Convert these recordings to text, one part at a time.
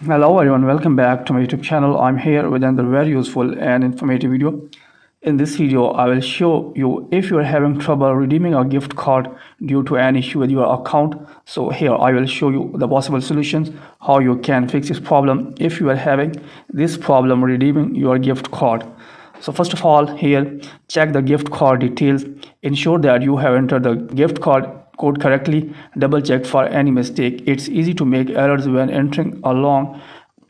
Hello everyone, welcome back to my YouTube channel. I'm here with another very useful and informative video. In this video, I will show you if you are having trouble redeeming a gift card due to an issue with your account. So here I will show you the possible solutions, how you can fix this problem if you are having this problem redeeming your gift card. So first of all, here check the gift card details. Ensure that you have entered the gift card code correctly. Double check for any mistake. It's easy to make errors when entering a long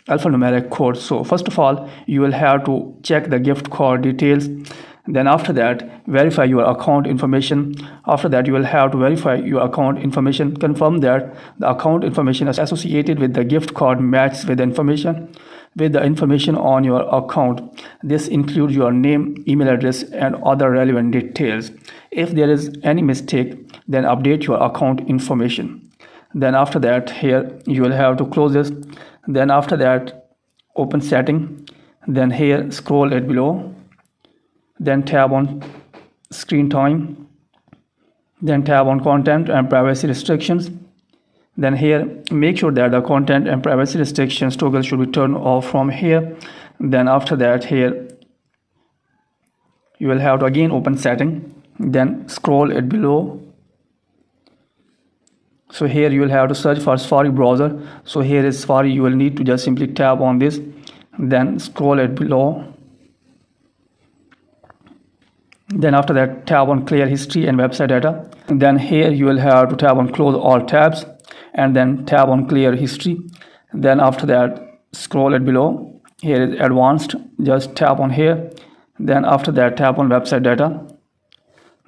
alphanumeric code. So first of all, you will have to check the gift card details. Then after that, verify your account information. After that, you will have to verify your account information. Confirm that the account information associated with the gift card matches with the information on your account. This includes your name, email address, and other relevant details. If there is any mistake, then update your account information. Then after that, here you will have to close this. Then after that, open setting. Then here scroll it below. Then tab on screen time. Then tab on content and privacy restrictions. Then here make sure that the content and privacy restrictions toggle should be turned off from here. Then after that, here you will have to again open setting. Then scroll it below. So here you will have to search for Safari browser. So here is Safari. You will need to just simply tap on this. Then scroll it below. Then after that, tab on clear history and website data. And then here you will have to tab on close all tabs and then tab on clear history. Then after that, scroll it below. Here is advanced. Just tap on here. Then after that, tap on website data.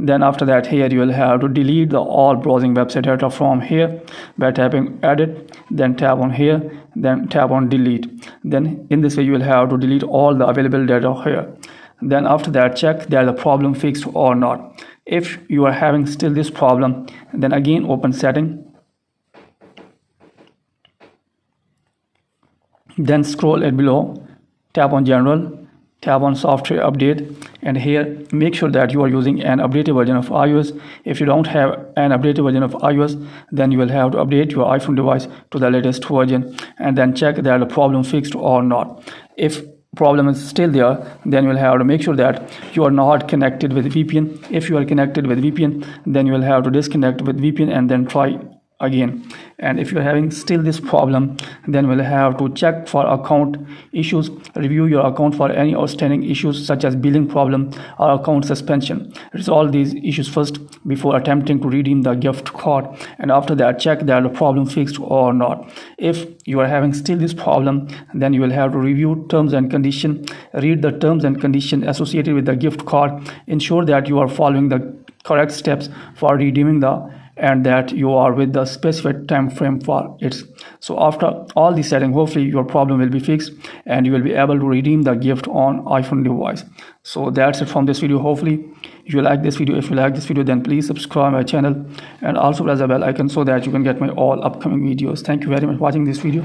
Then after that, here you will have to delete the all browsing website data from here by tapping edit. Then tap on here. Then tap on delete. Then in this way, you will have to delete all the available data here. Then after that, check that the problem fixed or not. If you are having still this problem, then again open setting. Then scroll it below, tap on general, tap on software update, and here make sure that you are using an updated version of iOS. If you don't have an updated version of iOS, then you will have to update your iPhone device to the latest version and then check that the problem fixed or not. If problem is still there, then you will have to make sure that you are not connected with VPN. If you are connected with VPN, then you will have to disconnect with VPN and then try again. And if you are having still this problem, then we'll have to check for account issues. Review your account for any outstanding issues such as billing problem or account suspension. Resolve these issues first before attempting to redeem the gift card, and after that check that the problem fixed or not. If you are having still this problem, then you will have to review terms and condition. Read the terms and condition associated with the gift card. Ensure that you are following the correct steps for redeeming and that you are with the specified time frame for it. So after all the setting, hopefully your problem will be fixed and you will be able to redeem the gift on iPhone device. So that's it from this video. Hopefully you like this video. If you like this video, then please subscribe my channel and also press the bell icon so that you can get my all upcoming videos. Thank you very much for watching this video.